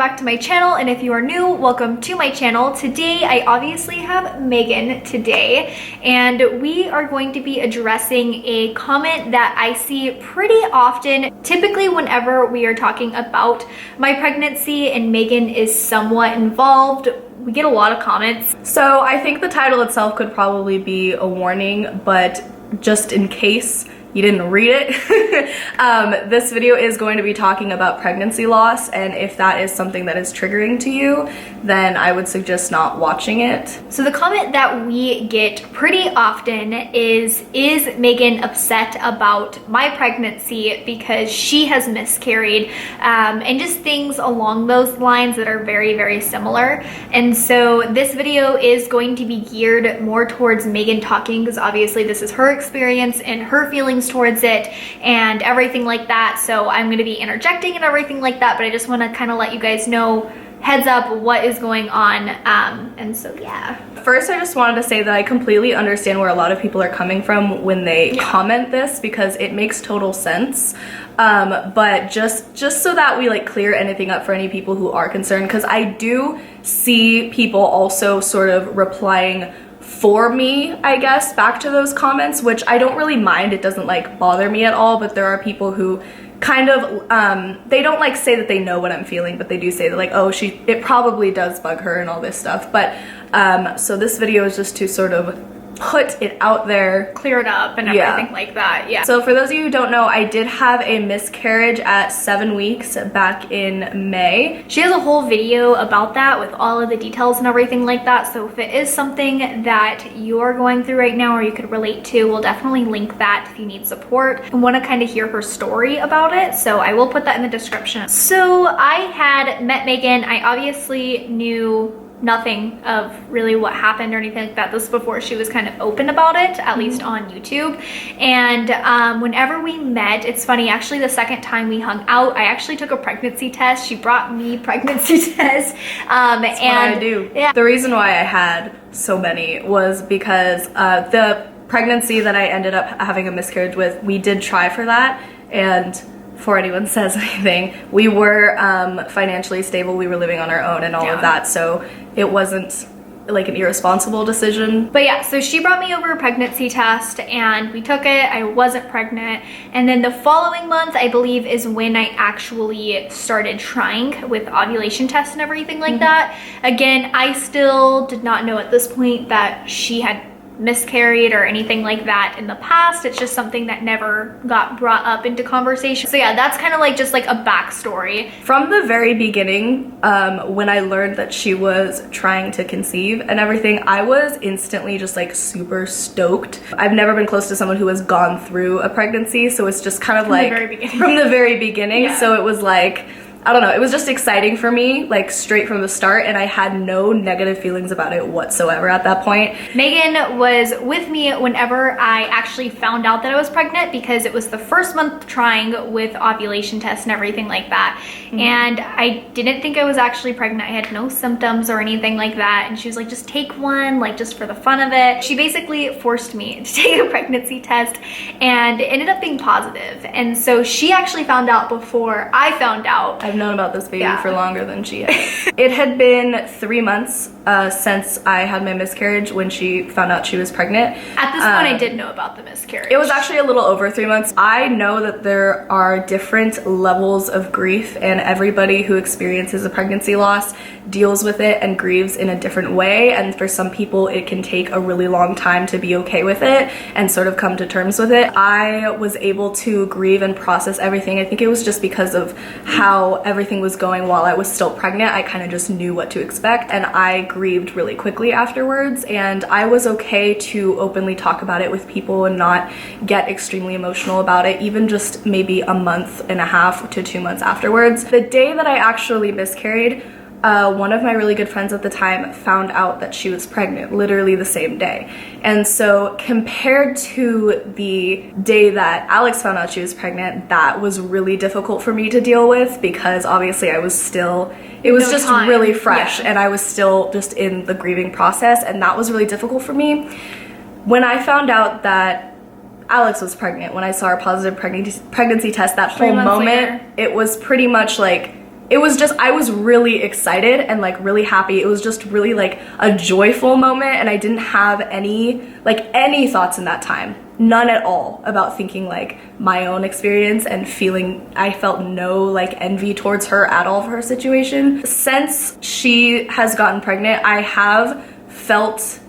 back to my channel, and if you are new, welcome to my channel. Today I obviously have Megan today, and we are going to be addressing a comment that I see pretty often, typically whenever we are talking about my pregnancy and Megan is somewhat involved. We get a lot of comments. So I think the title itself could probably be a warning, but just in case you didn't read it, this video is going to be talking about pregnancy loss, and if that is something that is triggering to you, then I would suggest not watching it. So the comment that we get pretty often is Megan upset about my pregnancy because she has miscarried, and just things along those lines that are very, very similar. And so this video is going to be geared more towards Megan talking, because obviously this is her experience and her feelings towards it and everything like that. So I'm going to be interjecting and everything like that, but I just want to kind of let you guys know, heads up, what is going on. And so yeah. First, I just wanted to say that I completely understand where a lot of people are coming from when they comment this, because it makes total sense. But just so that we like clear anything up for any people who are concerned, because I do see people also sort of replying for me, I guess, back to those comments, which I don't really mind. It doesn't like bother me at all, but there are people who kind of they don't like say that they know what I'm feeling, but they do say that like, oh, it probably does bug her and all this stuff. But so this video is just to sort of put it out there, clear it up and everything like that. Yeah. So for those of you who don't know, I did have a miscarriage at 7 weeks back in May. She has a whole video about that with all of the details and everything like that. So if it is something that you're going through right now or you could relate to, we'll definitely link that if you need support and want to kind of hear her story about it. So I will put that in the description. So I had met Megan. I obviously knew nothing of really what happened or anything like that. This was before she was kind of open about it, at least on YouTube. And whenever we met, it's funny, actually the second time we hung out, I actually took a pregnancy test. She brought me pregnancy tests. That's what I do. Yeah. The reason why I had so many was because the pregnancy that I ended up having a miscarriage with, we did try for that, and before anyone says anything, we were financially stable, we were living on our own and all of that, so it wasn't like an irresponsible decision. But yeah, so she brought me over a pregnancy test and we took it. I wasn't pregnant, and then the following month, I believe, is when I actually started trying with ovulation tests and everything like that. Again, I still did not know at this point that she had miscarried or anything like that in the past. It's just something that never got brought up into conversation. So yeah, that's kind of like just like a backstory. From the very beginning, when I learned that she was trying to conceive and everything, I was instantly just like super stoked. I've never been close to someone who has gone through a pregnancy, so it's just kind of like from the very beginning. Yeah. So it was like, I don't know, it was just exciting for me, like straight from the start, and I had no negative feelings about it whatsoever at that point. Megan was with me whenever I actually found out that I was pregnant, because it was the first month trying with ovulation tests and everything like that. And I didn't think I was actually pregnant. I had no symptoms or anything like that. And she was like, just take one, like just for the fun of it. She basically forced me to take a pregnancy test, and it ended up being positive. And so she actually found out before I found out. I've known about this baby for longer than she had. It had been 3 months since I had my miscarriage when she found out she was pregnant. At this point, I did know about the miscarriage. It was actually a little over 3 months. I know that there are different levels of grief, and everybody who experiences a pregnancy loss deals with it and grieves in a different way. And for some people, it can take a really long time to be okay with it and sort of come to terms with it. I was able to grieve and process everything. I think it was just because of how everything was going while I was still pregnant. I kind of just knew what to expect, and I grieved really quickly afterwards, and I was okay to openly talk about it with people and not get extremely emotional about it, even just maybe a month and a half to 2 months afterwards. The day that I actually miscarried, one of my really good friends at the time found out that she was pregnant literally the same day. And so compared to the day that Alex found out she was pregnant, that was really difficult for me to deal with, because obviously I was still, it was just really fresh, and I was still just in the grieving process, and that was really difficult for me. When I found out that Alex was pregnant, when I saw her positive pregnancy test, that whole moment, it was pretty much like it was just, I was really excited and like really happy. It was just really like a joyful moment, and I didn't have any thoughts in that time. None at all about thinking like my own experience and feeling, I felt no like envy towards her at all for her situation. Since she has gotten pregnant, I have felt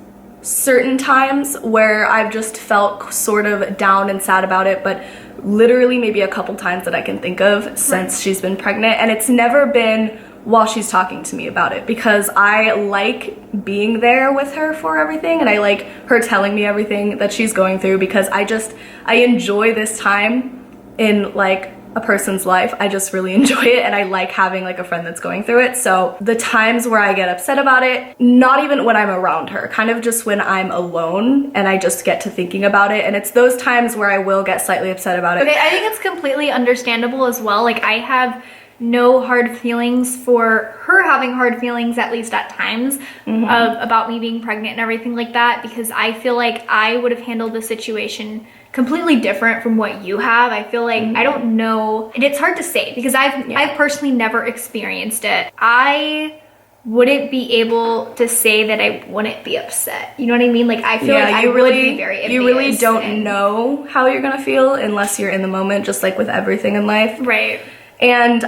certain times where I've just felt sort of down and sad about it, but literally maybe a couple times that I can think of since she's been pregnant, and it's never been while she's talking to me about it, because I like being there with her for everything, and I like her telling me everything that she's going through, because I enjoy this time in like a person's life. I just really enjoy it, and I like having like a friend that's going through it. So the times where I get upset about it, not even when I'm around her, kind of just when I'm alone and I just get to thinking about it, and it's those times where I will get slightly upset about it. Okay, I think it's completely understandable as well. Like, I have no hard feelings for her having hard feelings, at least at times, about me being pregnant and everything like that, because I feel like I would have handled the situation completely different from what you have. I feel like, I don't know, and it's hard to say because I've personally never experienced it. I wouldn't be able to say that I wouldn't be upset. You know what I mean? Like, I feel like I would be very envious. You really don't know how you're gonna feel unless you're in the moment, just like with everything in life. Right. And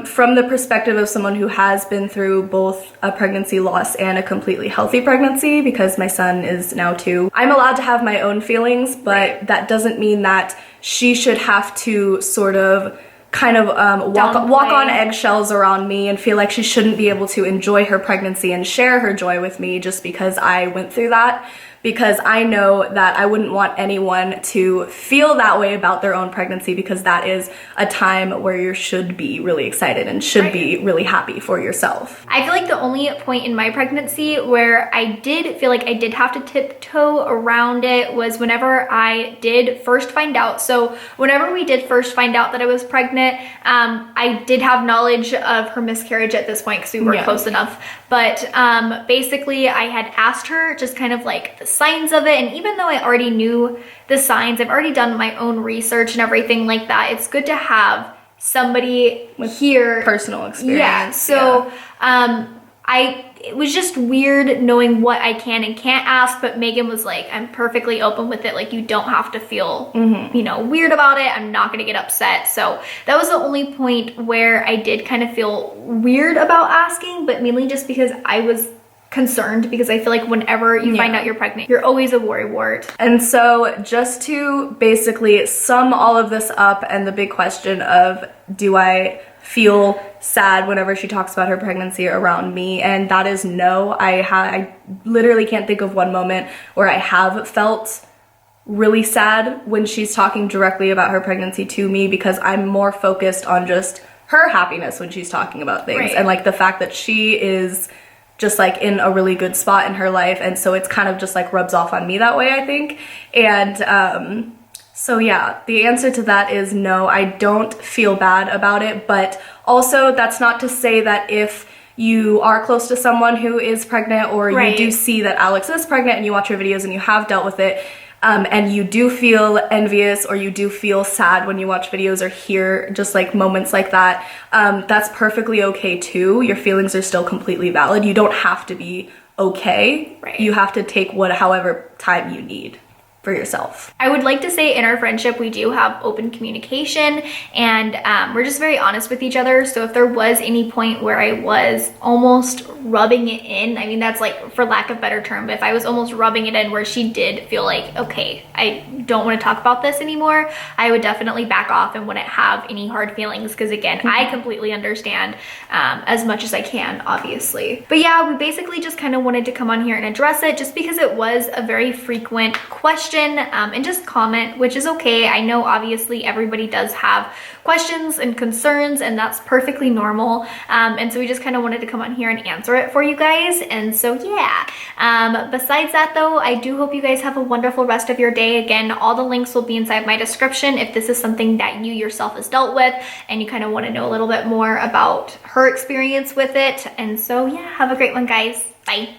from the perspective of someone who has been through both a pregnancy loss and a completely healthy pregnancy, because my son is now 2, I'm allowed to have my own feelings, but that doesn't mean that she should have to sort of kind of walk on eggshells around me and feel like she shouldn't be able to enjoy her pregnancy and share her joy with me just because I went through that. Because I know that I wouldn't want anyone to feel that way about their own pregnancy, because that is a time where you should be really excited and should be really happy for yourself. I feel like the only point in my pregnancy where I did feel like I did have to tiptoe around it was whenever I did first find out. So whenever we did first find out that I was pregnant, I did have knowledge of her miscarriage at this point because we were close enough. But basically I had asked her just kind of like the signs of it, and even though I already knew the signs, I've already done my own research and everything like that, it's good to have somebody with here personal experience. Yeah, so it was just weird knowing what I can and can't ask, but Megan was like, I'm perfectly open with it, like you don't have to feel you know, weird about it, I'm not gonna get upset. So that was the only point where I did kind of feel weird about asking, but mainly just because I was concerned, because I feel like whenever you find out you're pregnant, you're always a worrywart. And so just to basically sum all of this up, and the big question of, do I feel sad whenever she talks about her pregnancy around me? And that is no. I literally can't think of one moment where I have felt really sad when she's talking directly about her pregnancy to me, because I'm more focused on just her happiness when she's talking about things, and like the fact that she is just like in a really good spot in her life, and so it's kind of just like rubs off on me that way, I think. And so yeah, the answer to that is no, I don't feel bad about it, but also that's not to say that if you are close to someone who is pregnant, or you do see that Alex is pregnant and you watch her videos and you have dealt with it, and you do feel envious or you do feel sad when you watch videos or hear just like moments like that, that's perfectly okay too. Your feelings are still completely valid. You don't have to be okay. You have to take however time you need for yourself. I would like to say in our friendship, we do have open communication, and we're just very honest with each other. So if there was any point where I was almost rubbing it in, I mean, that's like for lack of a better term, but if I was almost rubbing it in where she did feel like, okay, I don't want to talk about this anymore, I would definitely back off and wouldn't have any hard feelings, because again, I completely understand as much as I can, obviously. But yeah, we basically just kind of wanted to come on here and address it, just because it was a very frequent question, and just comment, which is okay. I know obviously everybody does have questions and concerns, and that's perfectly normal, and so we just kind of wanted to come on here and answer it for you guys. And so yeah, besides that though, I do hope you guys have a wonderful rest of your day. Again, all the links will be inside my description if this is something that you yourself has dealt with and you kind of want to know a little bit more about her experience with it. And so yeah, have a great one, guys. Bye.